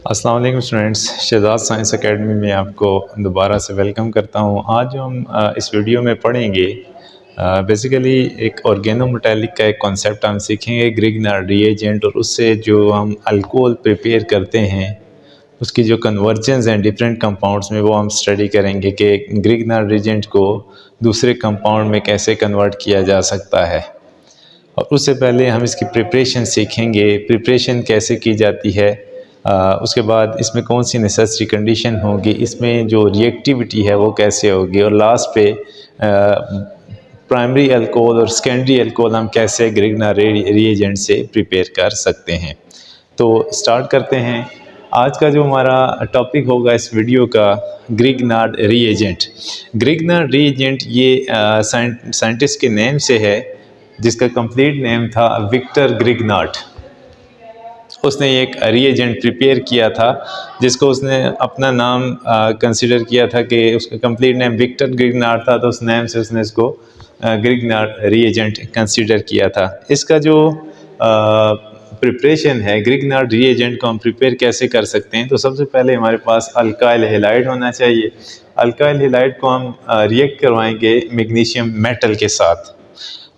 अस्सलाम वालेकुम students, Shahzad science academy में आपको दोबारा से वेलकम करता हूँ। आज हम इस वीडियो में पढ़ेंगे बेसिकली एक ऑर्गेनोमेटालिक का एक कॉन्सेप्ट हम सीखेंगे, ग्रिग्नार्ड रिएजेंट, और उससे जो हम अल्कोहल प्रिपेयर करते हैं उसकी जो कन्वर्जेंस हैं डिफरेंट कंपाउंड्स में, वो हम स्टडी करेंगे कि ग्रिग्नार्ड रिएजेंट को दूसरे कंपाउंड में कैसे कन्वर्ट किया जा सकता है। और उससे पहले हम इसकी प्रिपरेशन सीखेंगे, प्रिपरेशन कैसे की जाती है, उसके बाद इसमें कौन सी नेसेसरी कंडीशन होगी, इसमें जो रिएक्टिविटी है वो कैसे होगी, और लास्ट पे प्राइमरी अल्कोहल और सेकेंडरी अल्कोहल हम कैसे ग्रिग्नार्ड रिएजेंट से प्रिपेयर कर सकते हैं। तो स्टार्ट करते हैं। आज का जो हमारा टॉपिक होगा इस वीडियो का, ग्रिग्नार्ड रिएजेंट। ग्रिग्नार्ड रिएजेंट ये साइंटिस्ट के नेम से है, जिसका कंप्लीट नेम था विक्टर ग्रिग्नार्ड। उसने एक रिएजेंट प्रिपेयर किया था जिसको उसने अपना नाम कंसिडर किया था कि उसका कंप्लीट नेम विक्टर ग्रिग्नार्ड था, तो उस नेम से उसने इसको ग्रिग्नार्ड रिएजेंट कंसिडर किया था। इसका जो प्रिपरेशन है, ग्रिग्नार्ड रिएजेंट को हम प्रिपेयर कैसे कर सकते हैं, तो सबसे पहले हमारे पास अल्काइल हैलाइड होना चाहिए। अल्काइल हैलाइड को हम रिएक्ट करवाएंगे मैग्नीशियम मेटल के साथ,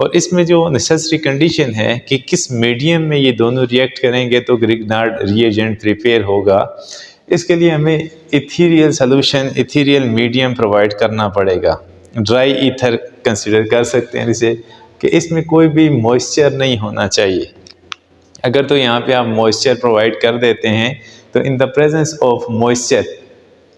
और इसमें जो नेसेसरी कंडीशन है कि किस मीडियम में ये दोनों रिएक्ट करेंगे तो ग्रिग्नार्ड रिएजेंट प्रिपेयर होगा। इसके लिए हमें ethereal solution, ethereal medium provide करना पड़ेगा। ड्राई ईथर कंसिडर कर सकते हैं इसे, कि इसमें कोई भी मॉइस्चर नहीं होना चाहिए। अगर तो यहाँ पे आप मॉइस्चर प्रोवाइड कर देते हैं तो in the presence of moisture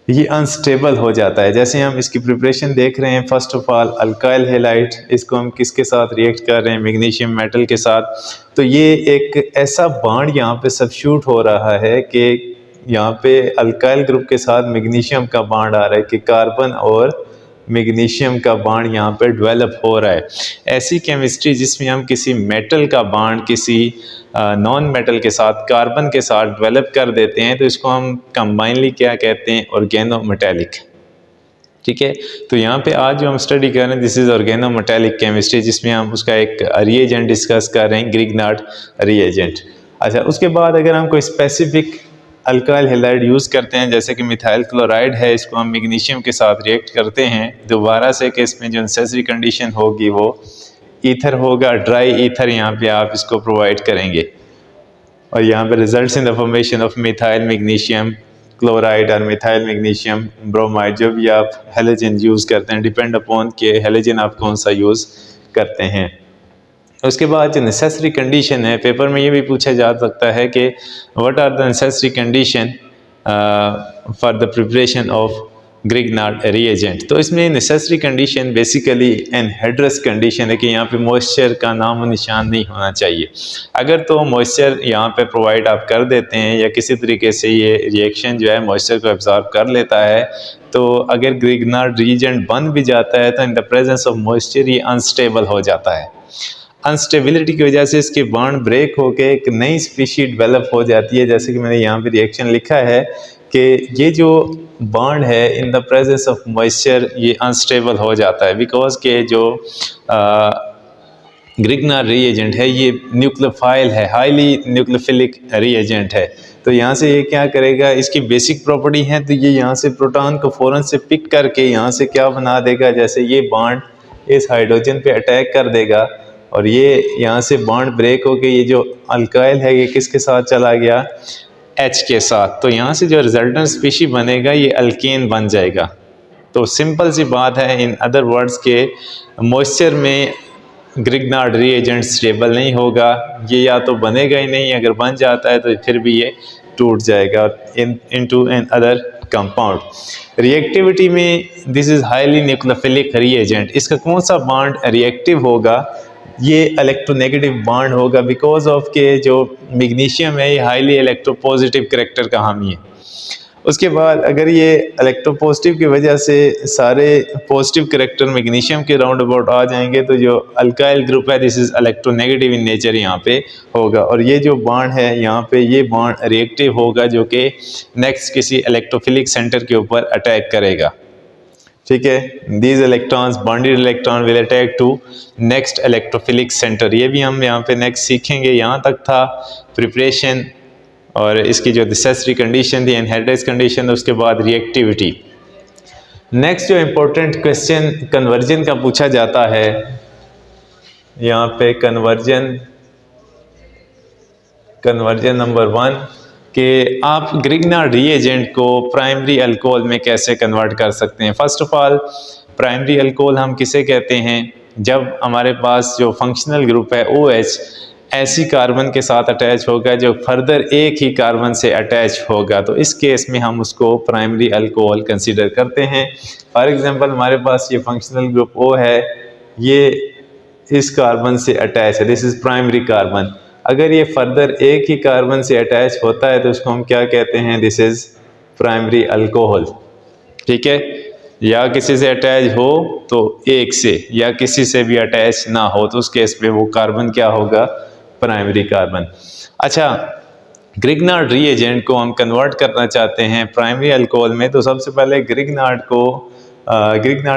ये अनस्टेबल हो जाता है। जैसे हम इसकी प्रिपरेशन देख रहे हैं, first of all alkyl halide, इसको हम किसके साथ रिएक्ट कर रहे हैं, मैग्नीशियम मेटल के साथ। तो ये एक ऐसा बॉन्ड यहाँ पे सब्स्टिट्यूट हो रहा है कि यहाँ पे अल्काइल ग्रुप के साथ मैग्नीशियम का बॉन्ड आ रहा है, कि कार्बन और मैग्नीशियम का बॉन्ड यहाँ पे डेवलप हो रहा है। ऐसी केमिस्ट्री जिसमें हम किसी मेटल का बॉन्ड किसी नॉन मेटल के साथ, कार्बन के साथ डेवलप कर देते हैं, तो इसको हम कंबाइनली क्या कहते हैं, ऑर्गेनोमेटालिक। ठीक है, तो यहाँ पे आज जो हम स्टडी कर रहे हैं, दिस इज ऑर्गेनोमेटालिक केमिस्ट्री, जिसमें हम उसका एक रिएजेंट डिस्कस कर रहे हैं, ग्रिग्नार्ड रिएजेंट। अच्छा, उसके बाद अगर हम कोई स्पेसिफिक अल्काइल हैलाइड यूज़ करते हैं, जैसे कि मिथाइल क्लोराइड है, इसको हम मैग्नीशियम के साथ रिएक्ट करते हैं दोबारा से, कि इसमें जो नेसेसरी कंडीशन होगी वो ईथर होगा, ड्राई ईथर यहाँ पे आप इसको प्रोवाइड करेंगे, और यहाँ पे results in the formation of methyl magnesium chloride और मिथाइल मैग्नीशियम ब्रोमाइड। जो भी आप हेलोजन यूज़ करते हैं, डिपेंड अपॉन के हेलोजन आप कौन सा यूज़ करते हैं। उसके बाद जो नेसेसरी कंडीशन है, पेपर में ये भी पूछा जा सकता है कि what are the necessary condition for the preparation of Grignard reagent. तो इसमें necessary condition basically anhydrous condition है, कि यहाँ पे मॉइस्चर का नाम और निशान नहीं होना चाहिए। अगर तो मॉइस्चर यहाँ पे प्रोवाइड आप कर देते हैं, या किसी तरीके से ये रिएक्शन जो है मॉइस्चर को एब्जॉर्ब कर लेता है, तो अगर ग्रिग्नार्ड रिएजेंट बन भी जाता है तो in the presence of moisture ये अनस्टेबल हो जाता है। अनस्टेबिलिटी की वजह से इसके बॉन्ड ब्रेक होकर एक नई स्पीशी डेवलप हो जाती है। जैसे कि मैंने यहाँ पे रिएक्शन लिखा है कि ये जो बॉन्ड है in the presence of moisture ये अनस्टेबल हो जाता है, बिकॉज के जो ग्रिग्नार्ड रिएजेंट है ये न्यूक्लियोफाइल है, हाईली न्यूक्लियोफिलिक रिएजेंट है। तो यहाँ से ये क्या करेगा, इसकी बेसिक प्रॉपर्टी है, तो ये यहाँ से प्रोटॉन को फ़ौरन से पिक करके यहाँ से क्या बना देगा, जैसे ये बॉन्ड इस हाइड्रोजन पे अटैक कर देगा, और ये यहाँ से बॉन्ड ब्रेक होके ये जो अल्काइल है ये किसके साथ चला गया, H के साथ। तो यहाँ से जो रिजल्टेंट स्पीशी बनेगा ये अल्केन बन जाएगा। तो सिंपल सी बात है, इन अदर वर्ड्स के मॉइस्चर में ग्रिग्नार्ड रिएजेंट स्टेबल नहीं होगा, ये या तो बनेगा ही नहीं, अगर बन जाता है तो फिर भी ये टूट जाएगा into an other compound. Reactivity में this is highly nucleophilic reagent. इसका कौन सा बॉन्ड रिएक्टिव होगा, ये इलेक्ट्रोनेगेटिव बॉन्ड होगा, बिकॉज ऑफ के जो मैग्नीशियम है ये हाईली इलेक्ट्रोपॉजिटिव करैक्टर का हामी है। उसके बाद अगर ये इलेक्ट्रोपॉजिटिव की वजह से सारे पॉजिटिव करैक्टर मैग्नीशियम के राउंड अबाउट आ जाएंगे, तो जो अल्काइल ग्रुप है this is electronegative in nature यहाँ पे होगा, और ये जो बॉन्ड है यहाँ पे ये बॉन्ड रिएक्टिव होगा, जो कि नेक्स्ट किसी इलेक्ट्रोफिलिक सेंटर के ऊपर अटैक करेगा। ठीक है, these electrons bonded electron will attack to next electrophilic centre. ये भी हम यहाँ पे नेक्स्ट सीखेंगे। यहाँ तक था प्रिपरेशन और इसकी जो नेसेसरी कंडीशन थी इनहेरिटेंस कंडीशन, उसके बाद रिएक्टिविटी। नेक्स्ट जो इम्पोर्टेंट क्वेश्चन कन्वर्जन का पूछा जाता है, यहाँ पे कन्वर्जन नंबर 1 कि आप ग्रिग्नार्ड रिएजेंट को प्राइमरी अल्कोहल में कैसे कन्वर्ट कर सकते हैं। First of all, primary alcohol हम किसे कहते हैं? जब हमारे पास जो फंक्शनल ग्रुप है OH ऐसी कार्बन के साथ अटैच होगा जो फर्दर एक ही कार्बन से अटैच होगा, तो इस केस में हम उसको प्राइमरी अल्कोहल कंसीडर करते हैं। फॉर एग्जांपल, हमारे पास ये फंक्शनल ग्रुप O है, ये इस कार्बन से अटैच है, दिस इज प्राइमरी कार्बन। अगर ये फर्दर एक ही कार्बन से अटैच होता है तो उसको हम क्या कहते हैं? This is primary alcohol. ठीक है, या किसी से अटैच हो तो एक से, या किसी से भी अटैच ना हो तो उस केस में वो कार्बन क्या होगा? Primary carbon. अच्छा, ग्रिग्नार्ड रिएजेंट को हम कन्वर्ट करना चाहते हैं प्राइमरी अल्कोहल में, तो सबसे पहले ग्रिग्नार्ड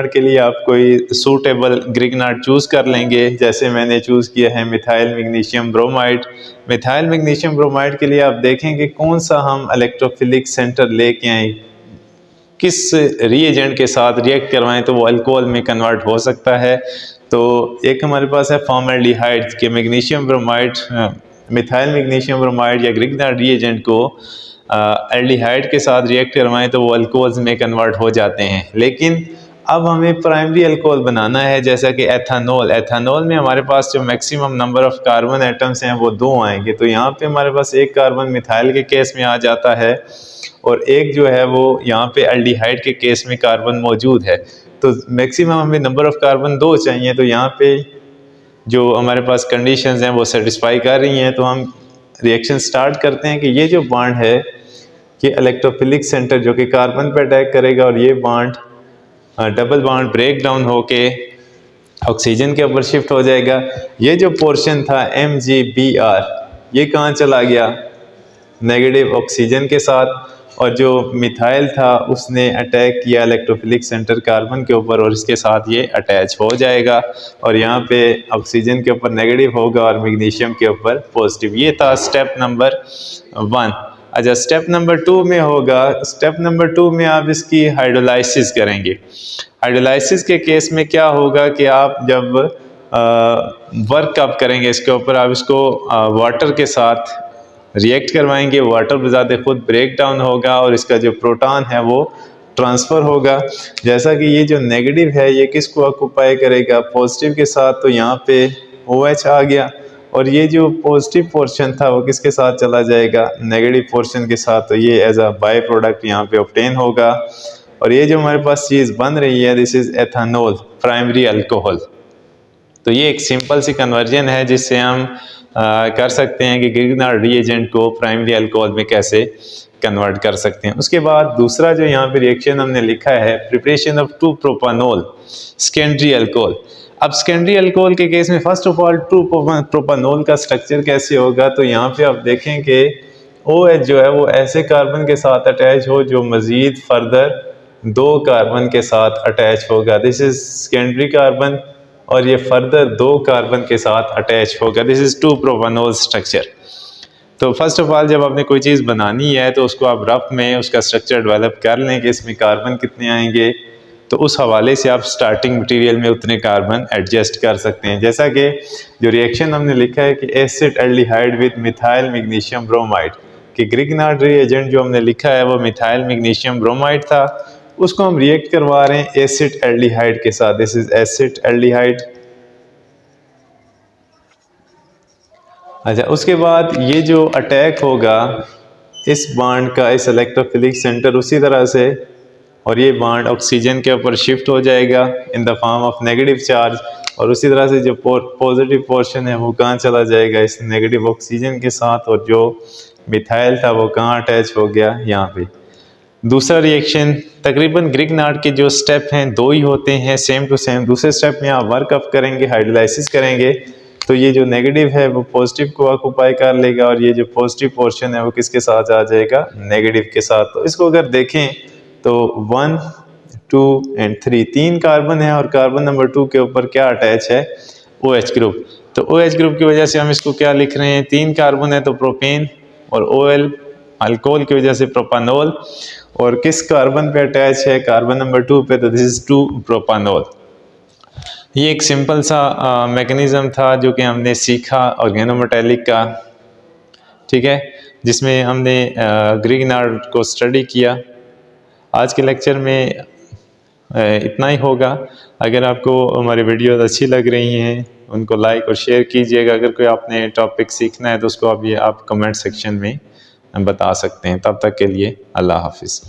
के लिए आप कोई सूटेबल ग्रिग्नार्ड चूज़ कर लेंगे। जैसे मैंने चूज़ किया है methyl magnesium bromide. Methyl magnesium bromide के लिए आप देखेंगे कौन सा हम इलेक्ट्रोफिलिक सेंटर लेके आए, किस रिएजेंट के साथ रिएक्ट करवाएं तो वो अल्कोहल में कन्वर्ट हो सकता है। तो एक हमारे पास है फॉर्मल्डिहाइड के magnesium bromide, methyl magnesium bromide या ग्रिग्नार्ड रिएजेंट को एल्डिहाइड के साथ रिएक्ट करवाएं तो वो अल्कोहल्स में कन्वर्ट हो जाते हैं। लेकिन अब हमें प्राइमरी अल्कोहल बनाना है, जैसा कि एथानॉल। एथानॉल में हमारे पास जो maximum number of carbon atoms हैं वो 2 आएंगे, तो यहाँ पे हमारे पास एक कार्बन मिथाइल के केस में आ जाता है और एक जो है वो यहाँ पे एल्डिहाइड के केस में कार्बन मौजूद है। तो मैक्सिमम हमें नंबर ऑफ कार्बन 2 चाहिए, तो यहाँ पे जो हमारे पास कंडीशंस हैं वो सेटिस्फाई कर रही हैं। तो हम रिएक्शन स्टार्ट करते हैं कि ये जो बॉन्ड है कि इलेक्ट्रोफिलिक सेंटर जो कि कार्बन पर अटैक करेगा और ये bond double bond break down होके ऑक्सीजन के ऊपर शिफ्ट हो जाएगा। ये जो पोर्शन था MgBr ये कहाँ चला गया? नेगेटिव ऑक्सीजन के साथ, और जो मिथाइल था उसने अटैक किया इलेक्ट्रोफिलिक सेंटर कार्बन के ऊपर और इसके साथ ये अटैच हो जाएगा और यहाँ पे ऑक्सीजन के ऊपर नेगेटिव होगा और मैग्नीशियम के ऊपर पॉजिटिव। ये था स्टेप नंबर 1। अच्छा, स्टेप नंबर 2 में होगा, स्टेप नंबर 2 में आप इसकी हाइड्रोलाइसिस करेंगे। हाइड्रोलाइसिस के केस में क्या होगा कि आप जब वर्क आप करेंगे इसके ऊपर, आप इसको वाटर के साथ रिएक्ट करवाएंगे, वाटर बजाते खुद ब्रेक डाउन होगा और इसका जो प्रोटॉन है वो ट्रांसफ़र होगा। जैसा कि ये जो नेगेटिव है ये किसको ऑक्युपाई करेगा? पॉजिटिव के साथ, तो यहाँ पे OH आ गया और ये जो पॉजिटिव पोर्शन था वो किसके साथ चला जाएगा? नेगेटिव पोर्शन के साथ। तो ये एज अ बाय प्रोडक्ट यहाँ पे ऑब्टेन होगा और ये जो हमारे पास चीज़ बन रही है this is ethanol primary alcohol. तो ये एक सिंपल सी कन्वर्जन है जिससे हम कर सकते हैं कि ग्रिग्नार्ड रिएजेंट को प्राइमरी अल्कोहल में कैसे कन्वर्ट कर सकते हैं। उसके बाद दूसरा जो यहाँ पे रिएक्शन हमने लिखा है, प्रिपरेशन ऑफ 2-प्रोपानॉल सेकेंडरी अल्कोहल। अब सेकेंडरी अल्कोहल के केस में फर्स्ट ऑफ ऑल 2-प्रोपानॉल का स्ट्रक्चर कैसे होगा? तो यहाँ पे आप देखें कि OH जो है वो ऐसे कार्बन के साथ अटैच हो जो मज़ीद फर्दर 2 कार्बन के साथ अटैच होगा, दिस इज सेकेंडरी कार्बन, और ये फर्दर 2 कार्बन के साथ अटैच होगा, दिस इज 2-प्रोपानॉल स्ट्रक्चर। तो फर्स्ट ऑफ ऑल जब आपने कोई चीज़ बनानी है तो उसको आप रफ में उसका स्ट्रक्चर डेवलप कर लें कि इसमें कार्बन कितने आएंगे, तो उस हवाले से आप स्टार्टिंग मटेरियल में उतने कार्बन एडजस्ट कर सकते हैं। जैसा कि जो रिएक्शन हमने लिखा है कि acid aldehyde with methyl magnesium bromide, कि ग्रिग्नार्ड रिएजेंट जो हमने लिखा है वो मिथाइल मैग्नीशियम ब्रोमाइड था, उसको हम रिएक्ट करवा रहे हैं एसिड एल्डिहाइड के साथ, दिस इज एसिड एल्डिहाइड। अच्छा, उसके बाद ये जो अटैक होगा इस बॉन्ड का इस इलेक्ट्रोफिलिक सेंटर उसी तरह से, और ये बॉन्ड ऑक्सीजन के ऊपर शिफ्ट हो जाएगा in the form of negative charge, और उसी तरह से जो पॉजिटिव पोर्शन है वो कहाँ चला जाएगा? इस नेगेटिव ऑक्सीजन के साथ, और जो मिथाइल था वो कहाँ अटैच हो गया? यहाँ पे। दूसरा रिएक्शन तकरीबन ग्रिग्नार्ड के जो स्टेप हैं 2 ही होते हैं, सेम टू सेम। दूसरे स्टेप में आप वर्कअप करेंगे, हाइड्रोलाइसिस करेंगे, तो ये जो नेगेटिव है वो पॉजिटिव को ऑक्युपाई कर लेगा और ये जो पॉजिटिव पोर्शन है वो किसके साथ आ जाएगा? नेगेटिव के साथ। तो इसको अगर देखें तो 1, 2 एंड 3 3 कार्बन है और कार्बन नंबर 2 के ऊपर क्या अटैच है? OH group. तो OH ग्रुप की वजह से हम इसको क्या लिख रहे हैं? 3 कार्बन है तो प्रोपेन, और OL अल्कोहल की वजह से प्रोपानोल, और किस कार्बन पे अटैच है, कार्बन नंबर 2 पे, तो दिस इज 2 प्रोपानोल। ये एक सिंपल सा मैकेनिज्म था जो कि हमने सीखा ऑर्गेनोमेटेलिक का, ठीक है, जिसमें हमने ग्रिग्नार्ड को स्टडी किया। आज के लेक्चर में इतना ही होगा। अगर आपको हमारी वीडियोस अच्छी लग रही हैं उनको लाइक और शेयर कीजिएगा। अगर कोई आपने टॉपिक सीखना है तो उसको आप कमेंट सेक्शन में बता सकते हैं। तब तक के लिए अल्लाह हाफिज़।